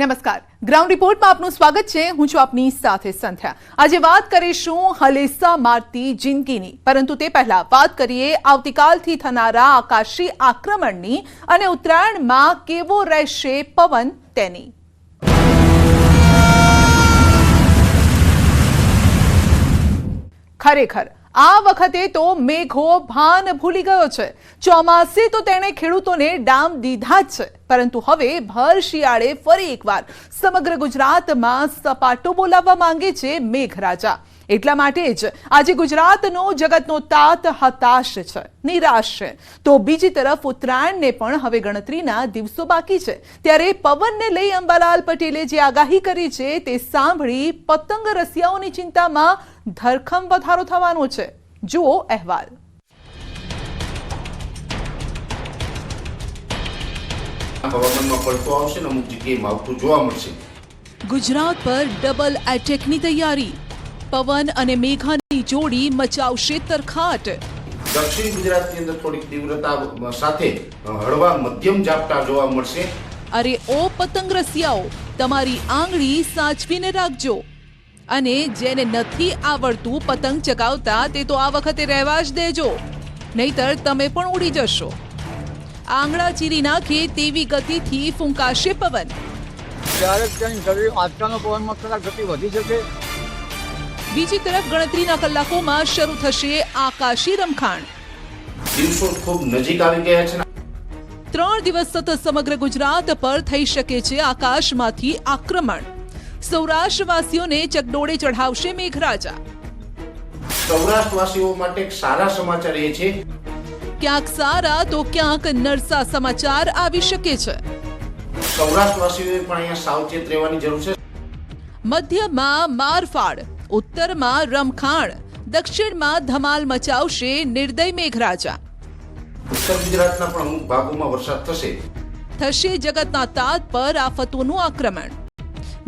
નમસ્કાર, ગ્રાઉન્ડ રિપોર્ટમાં આપનું સ્વાગત છે। હું છું આપની સાથે સંધ્યા। આજે વાત કરીશું હલેસા મારતી જિંદગીની, પરંતુ તે પહેલા વાત કરીએ આવતીકાલથી થનારા આકાશી આક્રમણની અને ઉત્તરાયણમાં કેવો રહેશે પવન તેની। ખરેખર આ વખતે તો મેઘો ભાન ભૂલી ગયો છે। ચોમાસે તો તેણે ખેડૂતોને ડામ દીધા જ છે, પરંતુ હવે ભર શિયાળે ફરી એકવાર સમગ્ર ગુજરાતમાં સપાટો બોલાવવા માંગે છે મેઘરાજા। એટલા માટે જ આજે ગુજરાતનો જગતનો તાત હતાશ છે, નિરાશ છે। તો બીજી તરફ ઉત્તરાયણને પણ હવે ગણતરીના દિવસો બાકી છે, ત્યારે પવનને લઈ અંબાલાલ પટેલે જે આગાહી કરી છે તે સાંભળી પતંગ રસિયાઓની ચિંતામાં ધરખમ વધારો થવાનો છે। જુઓ અહેવાલ। હવામાનમાં પડતો આવશે ને અમુક જગ્યાએ માવઠું જોવા મળશે। ગુજરાત પર ડબલ એટેકની તૈયારી, પવન અને મેઘાની જોડી મચાવશે તરખાટ। દક્ષિણ ગુજરાતની અંદર થોડીક તીવ્રતા સાથે હળવા મધ્યમ ઝાપટા જોવા મળશે। અરે ઓ પતંગ રસિયાઓ, તમારી આંગળી સાચવીને રાખજો, અને જેને નથી આવડતું પતંગ ચગાવતા તે તો આ વખતે રહેવા જ દેજો, નહીતર તમે પણ ઉડી જશો। આંગળા ચીરી નાખે તેવી ગતિથી ફૂંકાશે પવન। બીજી તરફ ગણતરીના કલાકોમાં શરૂ થશે આકાશી રમખાણ। દિવસો ખૂબ નજીક આવી ગયા છે। 3 દિવસ સતત સમગ્ર ગુજરાત પર થઈ શકે છે આકાશમાંથી આક્રમણ। સૌરાષ્ટ્રવાસીઓને ચકડોળે ચઢાવશે મેઘરાજા। સૌરાષ્ટ્રવાસીઓ માટે એક સારા સમાચાર એ છે, ક્યાંક સારા તો ક્યાંક નરસા સમાચાર આવી શકે છે। સૌરાષ્ટ્રવાસીઓએ પણ અહીંયા સાવચેત રહેવાની જરૂર છે। મધ્યમાં મારફાડ, ઉત્તરમાં રમખાણ, દક્ષિણમાં ધમાલ મચાવશે નિર્દય મેઘરાજા। ઉત્તર ગુજરાતના પણ અમુક ભાગોમાં વરસાદ થશે જગતના તાત પર આફતોનું આક્રમણ।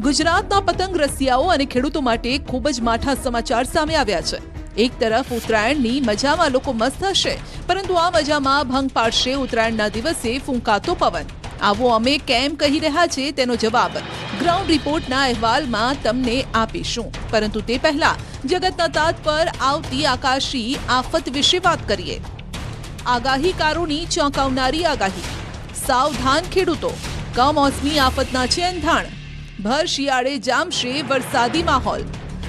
ગુજરાતના પતંગ રસિયાઓ અને ખેડૂતો માટે ખૂબ જ માઠા સમાચાર સામે આવ્યા છે। એક તરફ ઉત્તરાયણની મજામાં લોકો મસ્ત હશે, પરંતુ આ મજામાં ભંગ પાડશે ઉત્તરાયણના દિવસે ફૂંકાતો પવન। આવો અમે કેમ કહી રહ્યા છે તેનો જવાબ ગ્રાઉન્ડ રિપોર્ટના અહેવાલમાં તમને આપીશું, પરંતુ તે પહેલા જગતના તાત પર આવતી આકાશી આફત વિશે વાત કરીએ। આગાહીકારોની ચોંકાવનારી આગાહી, સાવધાન ખેડૂતો, કમોસમી આફતના છે એંધાણ। ભર શિયાળે જામશે વરસાદી માહોલ।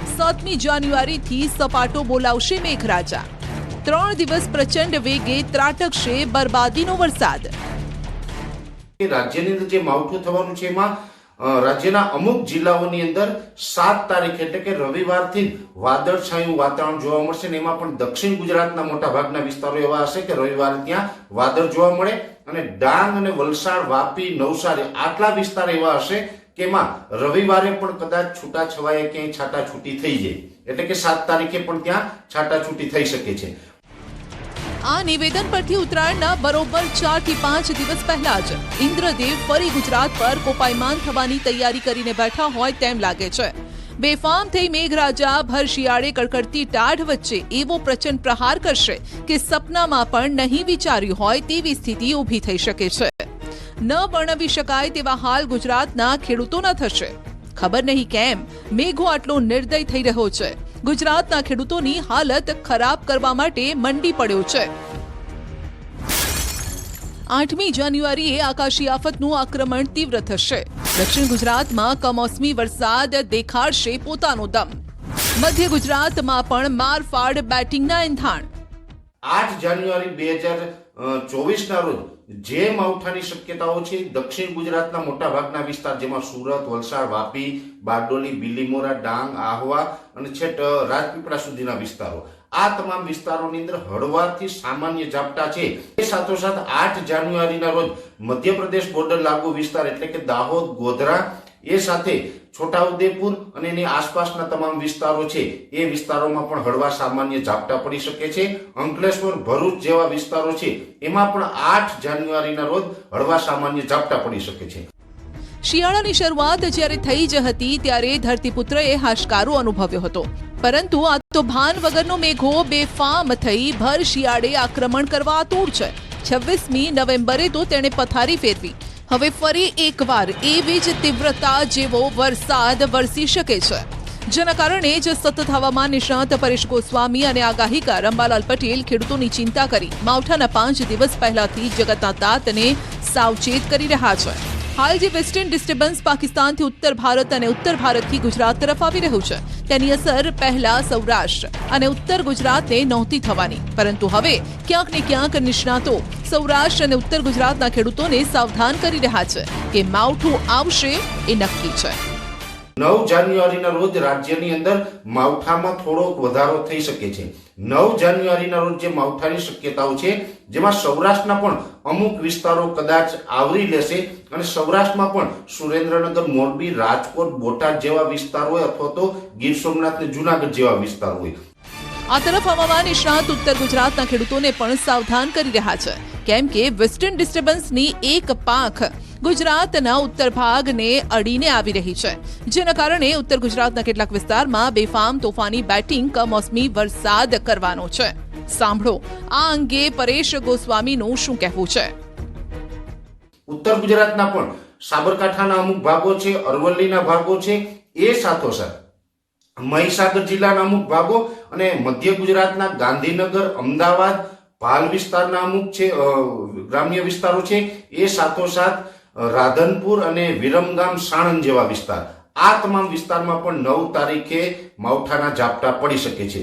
7મી જાન્યુઆરીથી સપાટો બોલાવશે મેઘરાજા। 3 દિવસ પ્રચંડ વેગે ત્રાટકશે બરબાદીનો વરસાદ। રાજ્યની અંદર જે માવઠું થવાનું છે એમાં રાજ્યના અમુક જિલ્લાઓની અંદર 7 તારીખ એટલે કે રવિવારથી વાદળછાયું વાતાવરણ જોવા મળશે, અને એમાં પણ દક્ષિણ ગુજરાતના મોટા ભાગના વિસ્તારો એવા હશે કે રવિવારે ત્યાં વાદળ જોવા મળે, અને ડાંગ અને વલસાડ, વાપી, નવસારી આટલા વિસ્તાર એવા હશે કે એમાં રવિવારે પણ કદાચ છૂટા છવાયે ક્યાંય છાટા છૂટી થઈ જાય, એટલે કે 7 તારીખે પણ ત્યાં છાટા છૂટી થઈ શકે છે। આ નિવેદન પરથી ઉત્તરાયણના બરોબર 4 થી 5 દિવસ પહેલા જ ઇન્દ્રદેવ ફરી ગુજરાત પર કોપાયમાન થવાની તૈયારી કરીને બેઠા હોય તેમ લાગે છે। બેફામ થઈ મેઘરાજા ભર શિયાળે કડકડતી ટાઢ વચ્ચે એવો પ્રચંડ પ્રહાર કરશે કે સપનામાં પણ નહીં વિચાર્યું હોય તેવી સ્થિતિ ઊભી થઈ શકે છે। ન વર્ણવી શકાય તેવા હાલ ગુજરાતના ખેડૂતોના થશે। ખબર નહીં કેમ મેઘો આટલો નિર્દય થઈ રહ્યો છે। ગુજરાતના ખેડૂતોની હાલત ખરાબ કરવા માટે મંડી પડ્યો છે। 8મી જાન્યુઆરીએ આકાશી આફતનું આક્રમણ તીવ્ર થશે। દક્ષિણ ગુજરાતમાં કમોસમી વરસાદ દેખાડશે પોતાનો દમ। મધ્ય ગુજરાતમાં પણ મારફાડ બેટિંગના એંધાણ। 8 જાન્યુઆરી 2024ના રોજ જે માવઠાની શક્યતાઓ છે દક્ષિણ ગુજરાતના મોટા ભાગના વિસ્તાર, જેમાં સુરત, વલસાડ, વાપી, બારડોલી, બિલીમોરા, ડાંગ, આહવા અને છેટ રાજપીપળા સુધીના વિસ્તારો, આ તમામ વિસ્તારોની અંદર હળવાથી સામાન્ય ઝાપટા છે। એ સાથોસાથ 8 જાન્યુઆરીના રોજ મધ્યપ્રદેશ બોર્ડર લાગુ વિસ્તાર એટલે કે દાહોદ, ગોધરા, એ સાથે છોટાઉદેપુર અને એની આસપાસના તમામ વિસ્તારો છે એ વિસ્તારોમાં પણ હળવા સામાન્ય ઝાપટા પડી શકે છે। અંકલેશ્વર, ભરૂચ જેવા વિસ્તારો છે એમાં પણ 8 જાન્યુઆરીના રોજ હળવા સામાન્ય ઝાપટા પડી શકે છે। શિયાળાની શરૂઆત જ્યારે થઈ જ હતી ત્યારે ધરતીપુત્રએ હાશકારો અનુભવ્યો હતો, પરંતુ આ તો ભાન વગરનો મેઘો બેફામ થઈ ભર શિયાળે આક્રમણ કરવા આતુર છે। 26મી નવેમ્બરે તો તેણે પથારી ફેરવી હવે ફરી એકવાર એવી જ તીવ્રતા જેવો વરસાદ વરસી શકે છે, જેના કારણે જ સતત હવામાન નિષ્ણાત પરેશ ગોસ્વામી અને આગાહીકાર અંબાલાલ પટેલ ખેડૂતોની ચિંતા કરી માવઠાના 5 દિવસ પહેલાથી જગતના તાતને સાવચેત કરી રહ્યા છે. હાલ જે વેસ્ટર્ન ડિસ્ટર્બન્સ પાકિસ્તાનથી ઉત્તર ભારત અને ઉત્તર ભારતથી ગુજરાત તરફ આવી રહ્યું છે, તેની અસર પહેલા સૌરાષ્ટ્ર અને ઉત્તર ગુજરાતને નહોતી થવાની, પરંતુ હવે ક્યાંક ને ક્યાંક નિષ્ણાતો સૌરાષ્ટ્ર અને ઉત્તર ગુજરાતના ખેડૂતોને સાવધાન કરી રહ્યા છે કે માવઠું આવશે એ નક્કી છે. 9 જાન્યુઆરીના રોજ રાજ્યની અંદર માવઠામાં થોડોક વધારો થઈ શકે છે. 9 જાન્યુઆરીના રોજ જે માવઠાની શક્યતાઓ છે, જેમાં સૌરાષ્ટ્રના પણ અમુક વિસ્તારો કદાચ આવરી લેશે અને સૌરાષ્ટ્રમાં પણ સુરેન્દ્રનગર, મોરબી, રાજકોટ, બોટાદ જેવા વિસ્તાર હોય અથવા તો ગીર સોમનાથ અને જુનાગઢ જેવા વિસ્તાર હોય. આ તરફ હવામાન નિષ્ણાત ઉત્તર ગુજરાતના ખેડૂતોને પણ સાવધાન કરી રહ્યા છે, કેમ કે વેસ્ટર્ન ડિસ્ટર્બન્સની એક પાંખ ગુજરાતના ઉત્તર ભાગને અડીને આવી રહી છે, જેના કારણે ઉત્તર ગુજરાતના કેટલાક વિસ્તારમાં બેફામ તોફાની બેટિંગ કમોસમી વરસાદ કરવાનો છે. સાંભળો આ અંગે પરેશ ગોસ્વામીનું શું કહેવું છે. ઉત્તર ગુજરાતના પણ સાબરકાંઠાના અમુક ભાગો છે, અરવલ્લીના ભાગો છે, એ સાથોસાથ મહીસાગર જિલ્લાના અમુક ભાગો અને મધ્ય ગુજરાતના ગાંધીનગર, અમદાવાદ, પાલ વિસ્તારના અમુક છે ગ્રામ્ય વિસ્તારો છે, એ સાથોસાથ રાધનપુર અને વિરમગામ, સાણંદ જેવા વિસ્તાર, આ તમામ વિસ્તારમાં પણ 9 તારીખે માવઠાના ઝાપટા પડી શકે છે.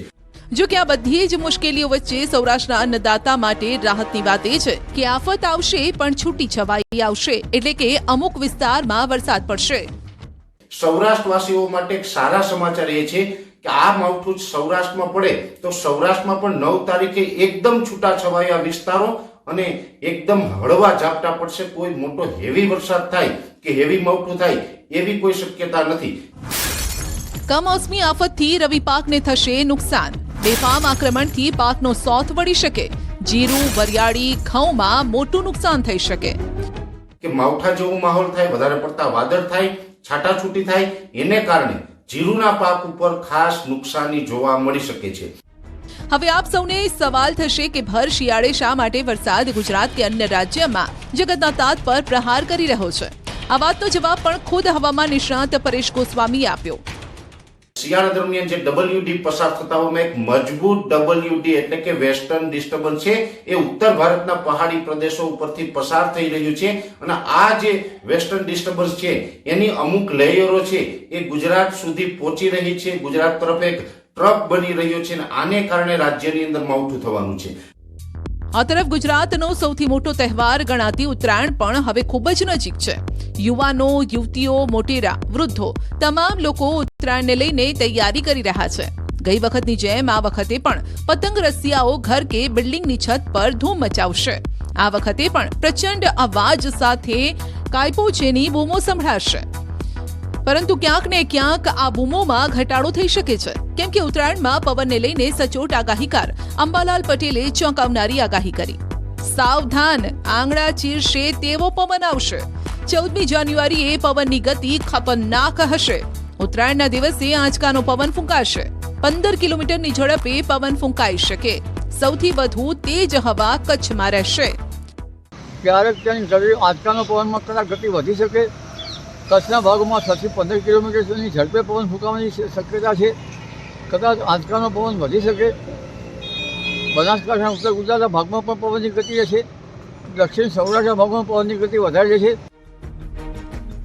જો કે આ બધી જ મુશ્કેલીઓ વચ્ચે સૌરાષ્ટ્રના અન્નદાતા માટે રાહતની વાત એ છે કે આફત આવશે પણ છૂટી છવાઈ આવશે, એટલે કે અમુક વિસ્તારમાં વરસાદ પડશે. સૌરાષ્ટ્રવાસીઓ માટે એક સારા સમાચાર એ છે કે આ માવઠું સૌરાષ્ટ્રમાં પડે તો સૌરાષ્ટ્રમાં પણ 9 તારીખે એકદમ છૂટાછવાયા વિસ્તારો અને એકદમ હળવા ઝાપટા પડશે. કોઈ મોટો હેવી વરસાદ થાય કે હેવી માવઠું થાય એવી કોઈ શક્યતા નથી. કમોસમી આફતથી રવિ પાકને થશે નુકસાન. બેફામ આક્રમણથી પાકનો સોથ વળી શકે. જીરું, વરિયાળી, ઘઉંમાં મોટું નુકસાન થઈ શકે. કે માવઠા જેવો માહોલ થાય, વધારે પડતા વાદળ થાય, છાટાછૂટી થાય, એને કારણે જીરુના પાક ઉપર ખાસ નુકસાની જોવા મળી શકે છે. હવે આપ સૌને સવાલ થશે કે ભર શિયાળે શા માટે વરસાદ ગુજરાત કે અન્ય રાજ્યમાં જગતના તાત પર પ્રહાર કરી રહ્યો છે. આ વાતનો જવાબ પણ ખુદ હવામાન નિષ્ણાત પરેશ ગોસ્વામીએ આપ્યો. શિયાળા દરમિયાન જે WD પસાર થતા હોય, એક મજબૂત WD એટલે કે વેસ્ટર્ન ડિસ્ટર્બન્સ છે, એ ઉત્તર ભારતના પહાડી પ્રદેશો ઉપરથી પસાર થઈ રહ્યું છે અને આ જે વેસ્ટર્ન ડિસ્ટર્બન્સ છે એની અમુક લેયરો છે એ ગુજરાત સુધી પહોંચી રહી છે. ગુજરાત તરફ એક ટ્રક બની રહ્યો છે અને આને કારણે રાજ્યની અંદર માવઠું થવાનું છે. આ તરફ ગુજરાતનો સૌથી મોટો તહેવાર ગણાતી ઉત્તરાયણ પણ હવે ખૂબ જ નજીક છે. યુવાનો, યુવતીઓ, મોટેરા, વૃદ્ધો તમામ લોકો ઉત્તરાયણને લઈને તૈયારી કરી રહ્યા છે. ગઈ વખતની જેમ આ વખતે પણ પતંગ રસિયાઓ ઘર કે બિલ્ડિંગની છત પર ધૂમ મચાવશે. આ વખતે પણ પ્રચંડ અવાજ સાથે કાયપોચેની બૂમો સંભળાશે, પરંતુ ક્યાંક ને ક્યાંક આ બૂમોમાં ઘટાડો થઈ શકે છે, કેમ કે ઉત્તરાયણમાં પવનને લઈને સચોટ આગાહીકાર અંબાલાલ પટેલે ચોંકાવનારી આગાહી કરી. સાવધાન, આંગળા ચીરશે તેવો પવન આવશે. 14મી જાન્યુઆરીએ પવનની ગતિ ખતરનાક હશે. ઉત્તરાયણના દિવસે આંચકાનો પવન ફૂંકાશે. 15 કિલોમીટરની ઝડપે પવન ફૂંકાઈ શકે. સૌથી વધુ તેજ હવા કચ્છમાં રહેશે. ક્યારેક તેની આંચકાનો પવનમાં કદાચ ગતિ વધી શકે. કચ્છના ભાગમાં 6 થી 15 કિલોમીટર સુધીની ઝડપે પવન ફૂંકાવાની શક્યતા છે. કદાચ આંચકાનો પવન વધી શકે. બનાસકાંઠા, ઉત્તર ગુજરાતના ભાગમાં પણ પવનની ગતિ રહેશે. દક્ષિણ સૌરાષ્ટ્રના ભાગમાં પવનની ગતિ વધારે રહેશે.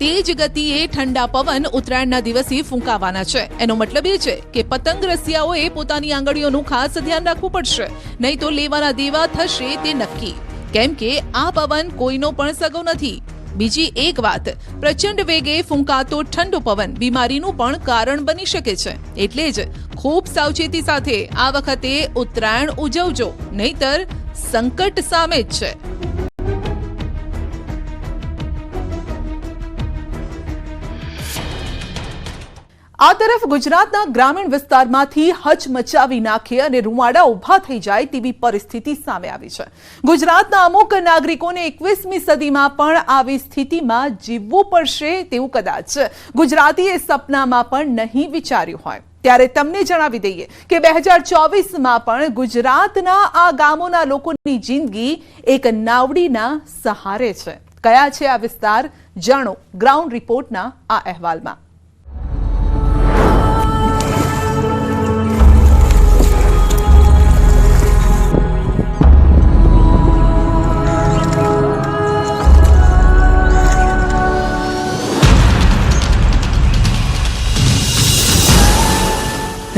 તેજ ગતિએ ઠંડા પવન ઉત્તરાયણના દિવસે ફૂંકાવાના છે. એનો મતલબ એ છે કે પતંગ રસિયાઓએ પોતાની આંગળીઓનું ખાસ ધ્યાન રાખવું પડશે, નહીં તો લેવાના દેવા થશે તે નક્કી, કેમ કે આ પવન કોઈનો પણ સગો નથી. બીજી એક વાત, પ્રચંડ વેગે ફૂંકાતો ઠંડો પવન બીમારીનું પણ કારણ બની શકે છે. એટલે જ ખૂબ સાવચેતી સાથે આ વખતે ઉત્તરાયણ ઉજવજો, નહીતર સંકટ સામે જ છે. આ તરફ ગુજરાતના ગ્રામીણ વિસ્તારમાંથી હચમચાવી નાખે અને રૂવાડા ઊભા થઈ જાય તેવી પરિસ્થિતિ સામે આવી છે. ગુજરાતના અમુક નાગરિકોને 21મી સદીમાં પણ આવી સ્થિતિમાં જીવવું પડશે તેવું કદાચ ગુજરાતીએ સપનામાં પણ નહીં વિચાર્યું હોય. ત્યારે તમને જણાવી દઈએ કે 2024માં પણ ગુજરાતના આ ગામોના લોકોની જિંદગી એક નાવડીના સહારે છે. કયા છે આ વિસ્તાર, જાણો ગ્રાઉન્ડ રિપોર્ટના આ અહેવાલમાં.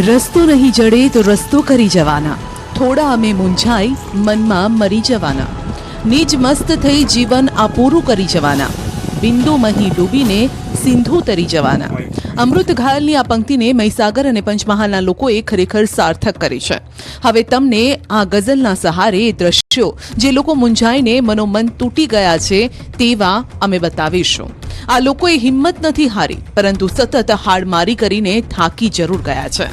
રસ્તો નહીં જડે તો રસ્તો કરી જવાના, થોડા અમે મૂંઝાઈ મનમાં મરી જવાના, નિજ મસ્ત થઈ જીવન આ પૂરું કરી જવાના, બિંદુમહી ડૂબીને સિંધુ તરી જવાના. અમૃત ઘાયલની આ પંક્તિને મહીસાગર અને પંચમહાલના લોકોએ ખરેખર સાર્થક કરી છે. હવે તમને આ ગઝલના સહારે એ દ્રશ્યો જે લોકો મૂંઝાઈને મનોમન તૂટી ગયા છે તેવા અમે બતાવીશું. આ લોકોએ હિંમત નથી હારી, પરંતુ સતત હાડમારી કરીને થાકી જરૂર ગયા છે.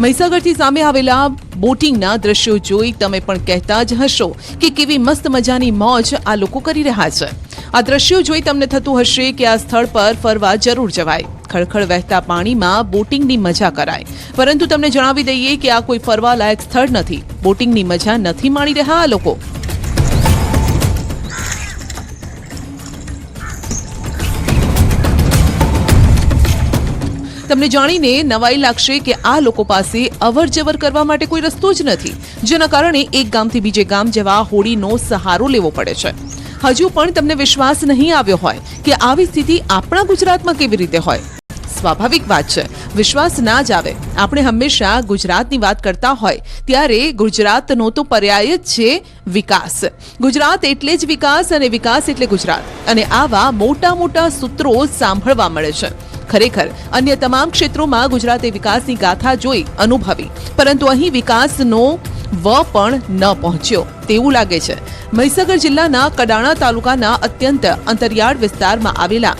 મહીસાગરથી સામે આવેલા બોટિંગના દ્રશ્યો જોઈ તમે પણ કહેતા જ હશો કે કેવી મસ્ત મજાની મોજ આ લોકો કરી રહ્યા છે. આ દ્રશ્યો જોઈ તમને થતું હશે કે આ સ્થળ પર ફરવા જરૂર જવાય, ખળખળ વહેતા પાણીમાં બોટિંગની મજા કરાય. પરંતુ તમને જણાવી દઈએ કે આ કોઈ ફરવા લાયક સ્થળ નથી. બોટિંગની મજા નથી માણી રહ્યા આ લોકો. તમને જાણીને નવાઈ લાગશે કે આ લોકો પાસે અવર જવર કરવા માટે કોઈ રસ્તો જ નથી, જેના કારણે એક ગામથી બીજે ગામ જવા હોડીનો સહારો લેવો પડે છે. હજુ પણ તમને વિશ્વાસ નહીં આવ્યો હોય કે આવી સ્થિતિ આપણા ગુજરાતમાં કેવી રીતે હોય. સ્વાભાવિક વાત છે, વિશ્વાસ ના જ આવે. આપણે હંમેશા ગુજરાતની વાત કરતા હોય ત્યારે ગુજરાતનો તો પર્યાય જ છે વિકાસ. ગુજરાત એટલે જ વિકાસ અને વિકાસ એટલે ગુજરાત, અને આવા મોટા મોટા સૂત્રો સાંભળવા મળે છે. ખરેખર અન્ય તમામ ક્ષેત્રોમાં ગુજરાતે વિકાસની ગાથા જોઈ અનુભવી, પરંતુ અહીં વિકાસનો પણ ન પહોંચ્યો તેવું લાગે છે. મહીસાગર જિલ્લાના કડાણા તાલુકાના અત્યંત અંતરિયાળ વિસ્તારમાં આવેલા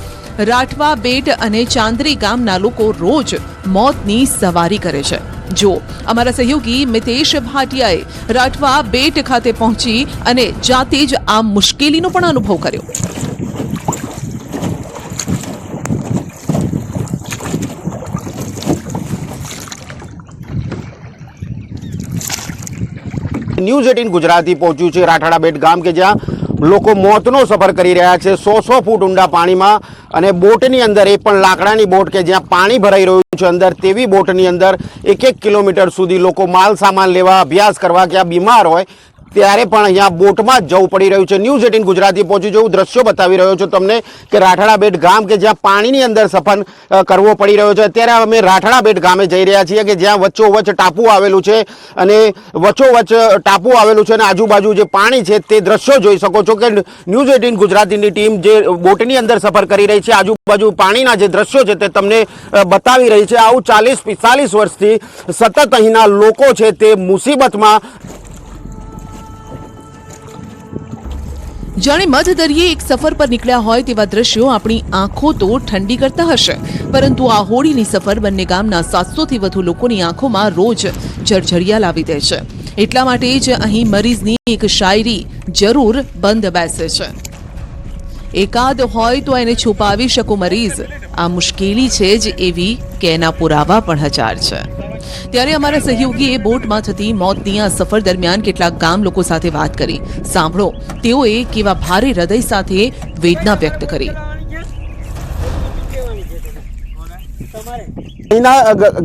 રાઠવા બેટ અને ચાંદરી ગામના લોકો રોજ મોતની સવારી કરે છે. જો અમારા સહયોગી મિતેશ ભાટિયાએ રાઠવા બેટ ખાતે પહોંચી અને જાતે જ આ મુશ્કેલીનો પણ અનુભવ કર્યો. ન્યૂઝ 18 ગુજરાતી પહોંચ્યું છે રાઠાડા બેટ ગામ કે જ્યાં લોકો મોતનો સફર કરી રહ્યા છે 100 ફૂટ ઊંડા પાણીમાં, અને બોટની અંદર એ પણ લાકડાની બોટ કે જ્યાં પાણી ભરાઈ રહ્યું છે અંદર, તેવી બોટની અંદર 1 કિલોમીટર સુધી લોકો માલ સામાન લેવા, અભ્યાસ કરવા કે આ બીમાર હોય ત્યારે પણ અહીંયા બોટમાં જ જવું પડી રહ્યું છે. ન્યૂઝ 18 ગુજરાતી પહોંચ્યું જેવું દ્રશ્યો બતાવી રહ્યો છું તમને કે રાઠાડા બેટ ગામ કે જ્યાં પાણીની અંદર સફર કરવો પડી રહ્યો છે. અત્યારે અમે રાઠાડા બેટ ગામે જઈ રહ્યા છીએ કે જ્યાં વચ્ચોવચ્ચ ટાપુ આવેલું છે, અને વચ્ચોવચ્ચ ટાપુ આવેલું છે અને આજુબાજુ જે પાણી છે તે દ્રશ્યો જોઈ શકો છો કે ન્યૂઝ 18 ગુજરાતીની ટીમ જે બોટની અંદર સફર કરી રહી છે, આજુબાજુ પાણીના જે દ્રશ્યો છે તે તમને બતાવી રહી છે. આવું 40-45 વર્ષથી સતત અહીંના લોકો છે તે મુસીબતમાં. જાણે મધદરિયે એક સફર પર નીકળ્યા હોય તેવા દ્રશ્યો આપણી આંખો તો ઠંડી કરતા હશે, પરંતુ આ હોડીની સફર બંને ગામના 700 થી વધુ લોકોની આંખોમાં રોજ જળજળિયા લાવી દે છે. એટલા માટે જ અહીં મરીઝની એક શાયરી જરૂર બંધ બેસે છે. એકાદ હોય તો એને છુપાવી શકો મરીઝ, આ મુશ્કેલી છે જ એવી કે એના પુરાવા પણ હજાર છે. ત્યારે અમારા સહયોગીએ બોટમાં થતી મોતની આ સફર દરમિયાન કેટલાક ગામ લોકો સાથે વાત કરી. સાંભળો તેઓએ કેવા ભારે હૃદય સાથે વેદના વ્યક્ત કરી.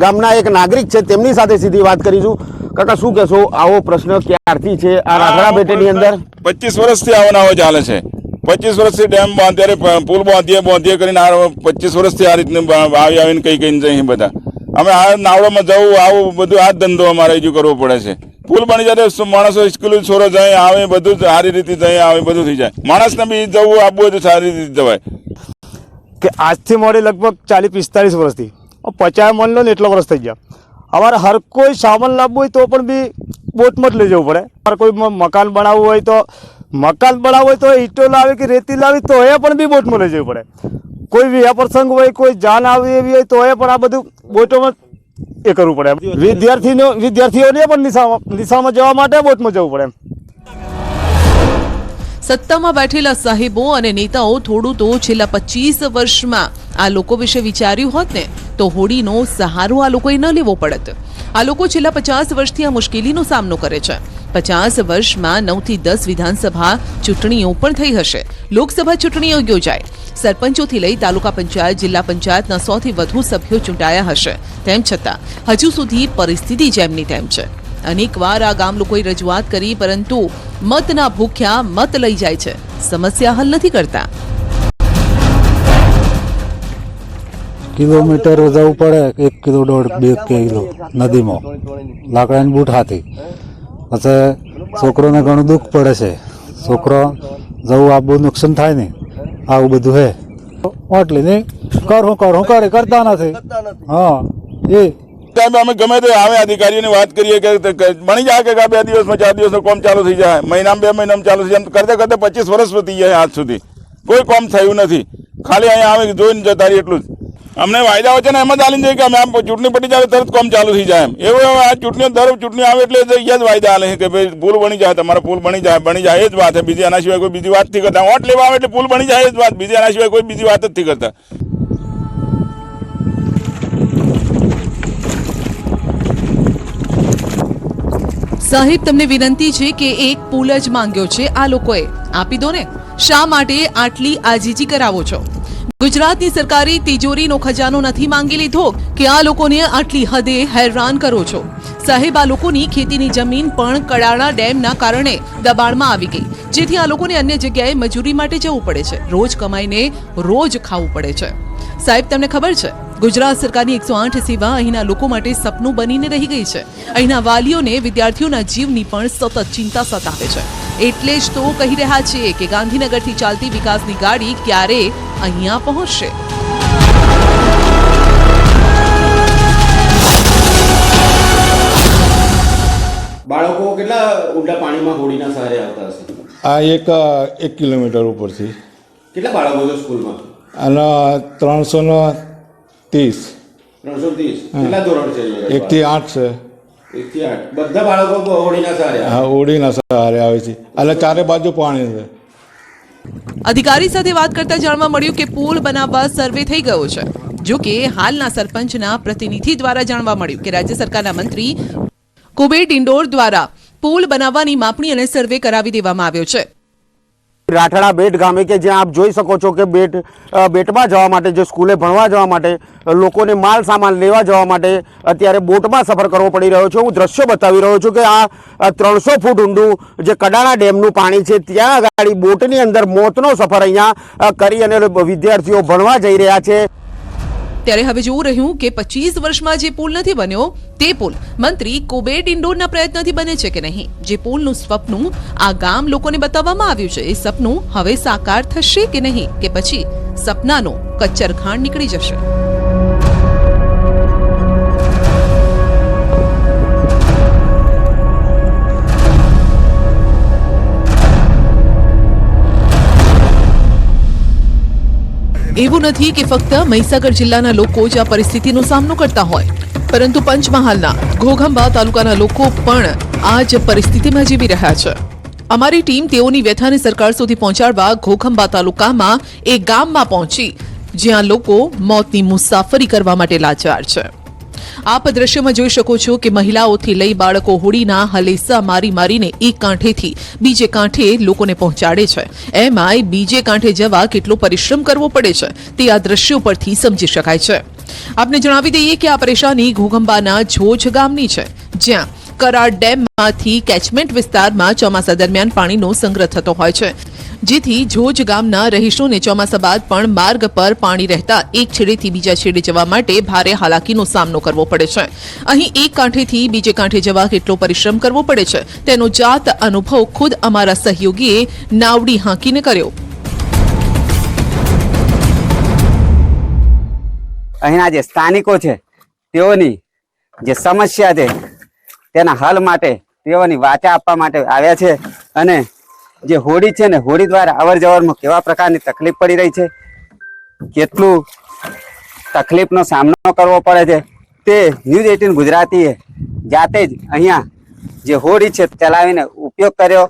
ગામના એક નાગરિક છે, તેમની સાથે સીધી વાત કરીશું. કાકા શું કહેશો, આવો પ્રશ્ન ક્યારથી છે આ રાઠાડા બેટની અંદર? 25 વર્ષથી આવો નવો ચાલે છે. 25 વર્ષથી ડેમ બાંધ્યારે પુલ બાંધીએ કરીને 25 વર્ષથી આ રીતનું આવીને કઈ જઈએ બધા. અમે આ નાવડામાં જવું આવું બધું આ જ ધંધો અમારે હજુ કરવો પડે છે. પુલ બની જાય માણસો સ્કૂલ છોરો જાય આવે, બધું સારી રીતે જાય આવે, બધું થઈ જાય. માણસને બી જવું આપવું હોય તો સારી રીતે જવાય. કે આજથી મળે લગભગ 40-45 વર્ષથી 50 મન લો ને એટલા વર્ષ થઈ ગયા. અમારે હર કોઈ સામાન લાવવું હોય તો પણ બી બોટમાં જ લઈ જવું પડે. અમારે કોઈ મકાન બનાવવું હોય તો ઈંટો લાવે કે રેતી લાવી તો એ પણ બી બોટમાં લઈ જવું પડે. કોઈ વિવાહ પ્રસંગ હોય, કોઈ જાન આવી એવી હોય તો એ પણ આ બધું બોટોમાં એ કરવું પડે. વિદ્યાર્થીઓને પણ નિશાળમાં જવા માટે બોટમાં જવું પડે. સત્તામાં બેઠેલા સાહેબો અને નેતાઓ થોડું તો છેલ્લા 25 વર્ષમાં આ લોકો વિશે વિચાર્યું હોત ને તો હોડીનો સહારો આ લોકોએ ન લેવો પડત. આ લોકો છેલ્લા 50 વર્ષથી આ મુશ્કેલીનો સામનો કરે છે. 50 વર્ષમાં 9 થી 10 વિધાનસભા ચૂંટણીઓ પણ થઈ હશે. લોકસભા ચૂંટણીઓ યોજાય. સરપંચોથી લઈ તાલુકા પંચાયત, જિલ્લા પંચાયતના 100 થી વધુ સભ્યો ચૂંટાયા હશે. તેમ છતાં હજુ સુધી પરિસ્થિતિ જેમની તેમ છે. અનેકવાર આ ગામ લોકોએ રજૂઆત કરી, પરંતુ મતના ભૂખ્યા મત લઈ જાય છે, સમસ્યા હલ નથી કરતા. કિલોમીટર જવું પડે, 1 કિલો 1.5 કિલો નદીમાં લાકડાની બૂટ હાથી. પછી છોકરોને ઘણું દુઃખ પડે છે. છોકરો જવું આ બહુ નુકસાન થાય ને, આવું બધું હે. ઓટલી ને કરે કરતા નથી. હા એ અમે ગમે તે આવે અધિકારીઓની વાત કરીએ કે બની જાય કે 2 દિવસમાં 4 દિવસનું કામ ચાલુ થઈ જાય, મહિનામાં 2 મહિનામાં ચાલુ થઈ જાય. કરતે 25 વર્ષ વીતી જાય આજ સુધી કોઈ કામ થયું નથી. ખાલી અહીંયા આવે જોઈને જતા રહી એટલું જ. અમને વાયદાઓ છે ને એમ જ આલીને જાય કે અમે આમ ચૂંટણી પટી જાય તરત કામ ચાલુ થઈ જાય એમ. એવું આ ચૂંટણીઓ દર ચૂંટણી આવે એટલે અહીંયા જ વાયદા આલે કે ભાઈ પુલ બની જાય, તમારો પુલ બની જાય એ જ વાત છે. બીજી આના સિવાય કોઈ બીજી વાત નથી કરતા. વોટ લેવા આવે એટલે પુલ બની જાય એ જ વાત, બીજી આના સિવાય કોઈ બીજી વાત જ નથી કરતા. સાહેબ, તમને વિનંતી છે કે એક પુલ જ માંગ્યો છે આ લોકોએ, આપી દો ને. શા માટે આટલી આજીજી કરાવો છો? ગુજરાતની સરકારી તિજોરીનો ખજાનો નથી માંગી લીધો કે આ લોકોને આટલી હદે હેરાન કરો છો? સાહેબ, આ લોકોની ખેતીની જમીન પણ કડાણા ડેમના કારણે દબાણમાં આવી ગઈ, જેથી આ લોકોને અન્ય જગ્યાએ મજૂરી માટે જવું પડે છે. રોજ કમાઈને રોજ ખાવું પડે છે. સાહેબ, તમને ખબર છે, ગુજરાત સરકારની 108 સેવા અહીંના લોકો માટે સપનું બનીને રહી ગઈ છે. અહીંના વાલીઓને, વિદ્યાર્થીઓના જીવની પણ સતત ચિંતા સતાવે છે. એટલે જ તો કહી રહ્યા છીએ કે ગાંધીનગરથી ચાલતી વિકાસની ગાડી ક્યારે અહીંયા પહોંચશે. બાળકો કેટલા ઊંડા પાણીમાં હોડીના સહારે આવતા હશે? આ 1 કિલોમીટર ઉપરથી. કેટલા બાળકો છે સ્કૂલમાં? અને 330. 330. કેટલા ધોરણ છે? 1 થી 8 છે. 1 થી 8 બધા બાળકો હોડીના સહારે? હા, હોડીના સહારે આવે છે. એટલે ચારે બાજુ પાણી છે. અધિકારી સાથે વાત કરતા જાણવા મળ્યું કે પુલ બનાવવા સર્વે થઈ ગયો છે. જો કે હાલના સરપંચના પ્રતિનિધિ દ્વારા જાણવા મળ્યું કે રાજ્ય સરકારના મંત્રી કુબેર ડિંડોર દ્વારા પુલ બનાવવાની માપણી અને સર્વે કરાવી દેવામાં આવ્યો છે. રાઠડા બેટ ગામે કે જ્યાં આપ જોઈ શકો છો કે બેટમાં જવા માટે, જે સ્કૂલે ભણવા જવા માટે, લોકોને માલ સામાન લેવા જવા માટે અત્યારે બોટમાં સફર કરવો પડી રહ્યો છે. હું દ્રશ્યો બતાવી રહ્યો છું કે આ 300 ફૂટ ઊંડું જે કડાણા ડેમનું પાણી છે, ત્યાં આગળ બોટની અંદર મોતનો સફર અહીંયા કરી અને વિદ્યાર્થીઓ ભણવા જઈ રહ્યા છે. ત્યારે હવે જોવું રહ્યું કે 25 વર્ષમાં જે પુલ નથી બન્યો તે પુલ મંત્રી કુબેર ડિંડોરના પ્રયત્નથી બને છે કે નહીં. જે પુલનું સ્વપ્ન આ ગામ લોકોને બતાવવામાં આવ્યું છે, એ સપનું હવે સાકાર થશે કે નહીં, કે પછી સપનાનો કચ્ચરખાણ નીકળી જશે? એવું નથી કે ફક્ત મહીસાગર જિલ્લાના લોકો જ આ પરિસ્થિતિનો સામનો કરતા હોય, પરંતુ પંચમહાલના ઘોઘંબા તાલુકાના લોકો પણ આ જ પરિસ્થિતિમાં જીવી રહ્યા છે. અમારી ટીમ તેઓની વ્યથાને સરકાર સુધી પહોંચાડવા ઘોઘંબા તાલુકામાં એક ગામમાં પહોંચી, જ્યાં લોકો મોતની મુસાફરી કરવા માટે લાચાર છે. આપ દ્રશ્યમાં જોઈ શકો છો કે મહિલાઓથી લઈ બાળકો હોડીના હલેસા મારીને એક કાંઠેથી બીજે કાંઠે લોકોને પહોંચાડે છે. એમાંય બીજે કાંઠે જવા કેટલો પરિશ્રમ કરવો પડે છે તે આ દ્રશ્યો પરથી સમજી શકાય છે. આપને જણાવી દઈએ કે આ પરેશાની ઘોઘંબાના જોજ ગામની છે, જ્યાં કરાડ ડેમમાંથી કેચમેન્ટ વિસ્તારમાં ચોમાસા દરમિયાન પાણીનો સંગ્રહ થતો હોય છે, જેથી જોજ ગામના રહીશોને ચોમાસા બાદ પણ માર્ગ પર પાણી રહેતા એક છેડેથી બીજા છેડે જવા માટે ભારે હાલાકીનો સામનો કરવો પડે છે. અહીં એક કાંઠેથી બીજે કાંઠે જવા કેટલો પરિશ્રમ કરવો પડે છે તેનો જાત અનુભવ ખુદ અમારા સહયોગીએ નાવડી હાંકીને કર્યો. અહીંના જે સ્થાનિકો છે તેઓની જે સમસ્યા છે તેના હલ માટે તેઓની વાચા આપવા માટે આવ્યા છે. અને જે હોડી છે ને, હોડી દ્વારા અવર જવરમાં કેવા પ્રકારની તકલીફ પડી રહી છે, કેટલું તકલીફનો સામનો કરવો પડે છે, તે ન્યૂઝ 18 ગુજરાતીએ જાતે જ અહીંયા જે હોડી છે ચલાવીને ઉપયોગ કર્યો.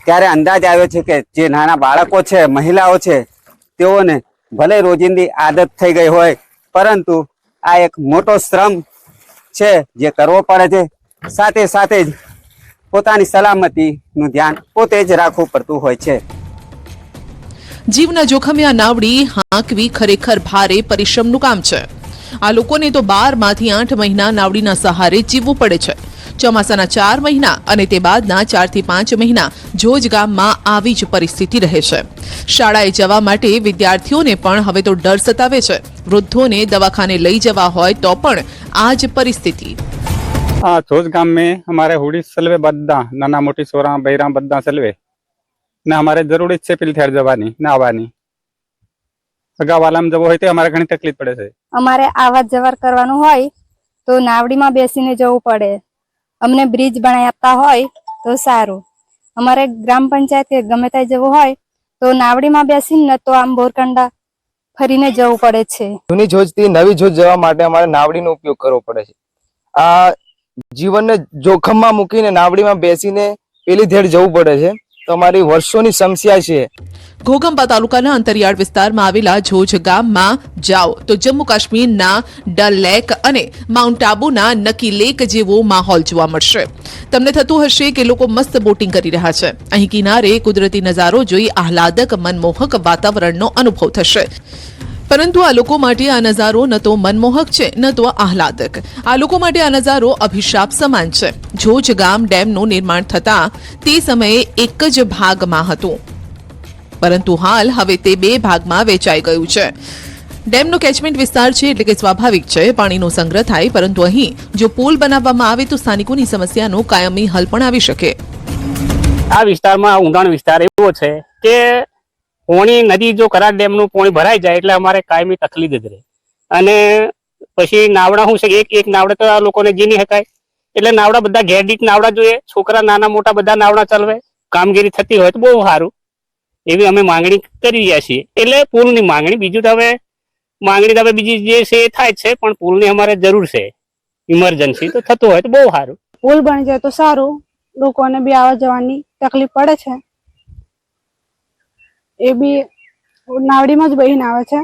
ત્યારે અંદાજ આવ્યો છે કે જે નાના બાળકો છે, મહિલાઓ છે, તેઓને ભલે રોજિંદી આદત થઈ ગઈ હોય, પરંતુ આ એક મોટો શ્રમ છે જે કરવો પડે છે, સાથે સાથે જ પોતાની સલામતીનું ધ્યાન પોતે જ રાખવું પડતું હોય છે. જીવના જોખમે આ નાવડી હાંકવી ખરેખર ભારે પરિશ્રમનું કામ છે. આ લોકોને તો 12 માંથી 8 મહિના નાવડીના સહારે જીવવું પડે છે. ચોમાસાના 4 મહિના અને તે બાદના 4 થી 5 મહિના જોજ ગામમાં આવી જ પરિસ્થિતિ રહે છે. શાળાએ જવા માટે વિદ્યાર્થીઓને પણ હવે તો ડર સતાવે છે. વૃદ્ધોને દવાખાને લઈ જવા હોય તો પણ આ જ પરિસ્થિતિ. हाँ जोज गांव में हमारे हुडी सलवे बद्दा नाना मोटी सोरा बहरा बद्दा सलवे ने हमारे जरूरी છે પિલથેર જવાની ને આવવાની. અગાવાલામાં જવો હોય તો અમારે ઘણી તકલીફ પડે છે. અમારે આવા જવર કરવાનું હોય તો નાવડીમાં બેસીને જવું પડે. અમને બ્રિજ બનાવી આપતા હોય તો સારું. અમારે ગ્રામ પંચાયત કે ગમે ત્યાં જવું હોય તો નાવડીમાં બેસીને તો આમ બોરકંડા ફરીને જવું પડે છે. જૂની જોજથી નવી જોજ જવા માટે અમારે નાવડીનો ઉપયોગ કરવો પડે છે. આ જીવનને જોખમમાં મૂકીને નાવડીમાં બેસીને પેલી ધેડ જવું પડે છે તો અમારી વર્ષોની સમસ્યા છે. ઘોઘંબા તાલુકાના અંતરિયાળ વિસ્તારમાં આવેલા જોજ ગામમાં જાઓ તો જમ્મુ કાશ્મીરના ડલ લેક અને માઉન્ટ આબુના નકી લેક જેવો માહોલ જોવા મળશે. તમને થતું હશે કે લોકો મસ્ત બોટિંગ કરી રહ્યા છે. અહીં કિનારે કુદરતી નજારો જોઈ આહલાદક મનમોહક વાતાવરણનો અનુભવ થશે. પરંતુ આ લોકો માટે આ નજારો ન તો મનમોહક છે ન તો આહલાદક. આ લોકો માટે આ નજારો અભિશાપ સમાન છે. જોજ ગામ ડેમનું નિર્માણ થતા તે સમયે એક જ ભાગમાં હતું, પરંતુ હાલ હવે તે 2 ભાગમાં વેચાઈ ગયું છે. ડેમનો કેચમેન્ટ વિસ્તાર છે એટલે કે સ્વાભાવિક છે પાણીનો સંગ્રહ થાય, પરંતુ અહીં જો પુલ બનાવવામાં આવે તો સ્થાનિકોની સમસ્યાનો કાયમી હલ પણ આવી શકે. આ વિસ્તારમાં ઊંડાણ વિસ્તાર એવો છે કે પોણી નદી જો કરાર ડેમનું પોણી ભરાઈ જાય એટલે અમારે કાયમી તકલીફ જ રહે. અને પછી નાવડા શું છે એક નાવડે તો આ લોકોને જી નહીં શકાય એટલે નાવડા બધા ઘેર દીઠ નાવડા જોઈએ. છોકરા નાના મોટા બધા નાવડા ચાલવે. કામગીરી થતી હોય તો બહુ સારું એવી અમે માંગણી કરી રહ્યા છીએ. એટલે પુલની માંગણી, બીજું તો હવે માંગણી તો હવે બીજી જે છે એ થાય છે, પણ પુલની અમારે જરૂર છે. ઇમરજન્સી તો થતું હોય તો બહુ સારું. પુલ બની જાય તો સારું. લોકોને બી આવવા જવાની તકલીફ પડે છે. એ બી નાવડીમાં જ બહીને આવે છે.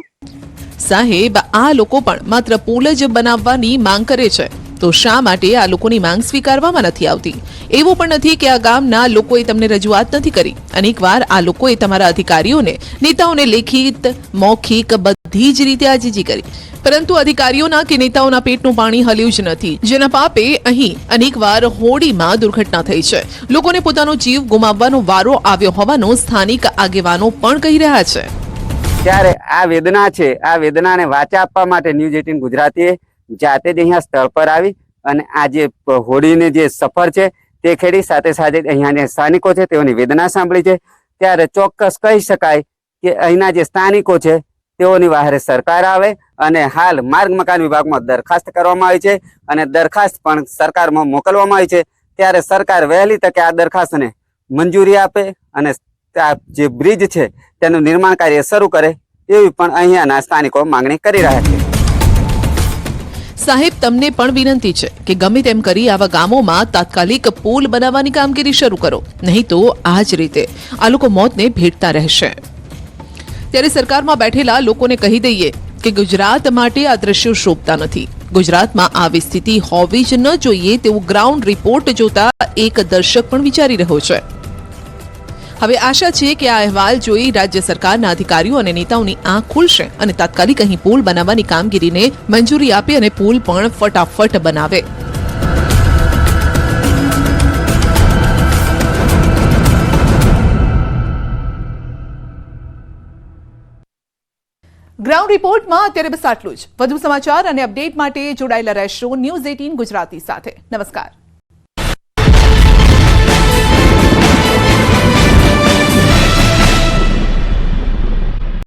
સાહેબ, આ લોકો પણ માત્ર પુલ જ બનાવવાની માંગ કરે છે, તો શા માટે આ લોકોની માંગ સ્વીકારવામાં નથી આવતી? એવું પણ નથી કે આ ગામના લોકોએ તમને રજૂઆત નથી કરી. અનેકવાર આ લોકોએ તમારા અધિકારીઓને, નેતાઓને લેખિત, મૌખિક બધી જ રીતે આજીજી કરી, પરંતુ અધિકારીઓના કે નેતાઓના પેટનું પાણી હલ્યું જ નથી. જેના પાપે અહીં અનેકવાર હોડીમાં દુર્ઘટના થઈ છે. લોકોને પોતાનો જીવ ગુમાવવાનો વારો આવ્યો હોવાનું સ્થાનિક આગેવાનો પણ કહી રહ્યા છે. ત્યારે આ વેદના છે, આ વેદનાને વાચા આપવા માટે ન્યૂઝ 18 ગુજરાતીએ જાતે જ અહીંયા સ્થળ પર આવી અને આ જે હોડીની જે સફર છે તે ખેડી, સાથે સાથે અહીંયા જે સ્થાનિકો છે તેઓની વેદના સાંભળી છે. ત્યારે ચોક્કસ કહી શકાય કે અહીંના જે સ્થાનિકો છે તેઓની વહારે સરકાર આવે અને હાલ માર્ગ મકાન વિભાગમાં દરખાસ્ત કરવામાં આવી છે અને દરખાસ્ત પણ સરકારમાં મોકલવામાં આવી છે. ત્યારે સરકાર વહેલી તકે આ દરખાસ્તને મંજૂરી આપે અને જે બ્રિજ છે તેનું નિર્માણ કાર્ય શરૂ કરે એવી પણ અહીંયાના સ્થાનિકો માંગણી કરી રહ્યા છે. સાહેબ, તમને પણ વિનંતી છે કે ગમે તેમ કરી આવા ગામોમાં તાત્કાલિક પુલ બનાવવાની કામગીરી શરૂ કરો, નહીં તો આ જ રીતે આ લોકો મોતને ભેટતા રહેશે. ત્યારે સરકારમાં બેઠેલા લોકોને કહી દઈએ કે ગુજરાત માટે આ દ્રશ્યો શોભતા નથી. ગુજરાતમાં આવી સ્થિતિ હોવી જ ન જોઈએ તેવું ગ્રાઉન્ડ રિપોર્ટ જોતા એક દર્શક પણ વિચારી રહ્યો છે. હવે આશા છે કે આ અહેવાલ જોઈ રાજ્ય સરકારના અધિકારીઓ અને નેતાઓની આંખ ખુલશે અને તાત્કાલિક અહીં પુલ બનાવવાની કામગીરીને મંજૂરી આપે અને પુલ પણ ફટાફટ બનાવે. ગ્રાઉન્ડ રિપોર્ટમાં અત્યારે બસ આટલું જ. વધુ સમાચાર અને અપડેટ માટે જોડાયેલા રહેશો ન્યૂઝ 18 ગુજરાતી સાથે. નમસ્કાર.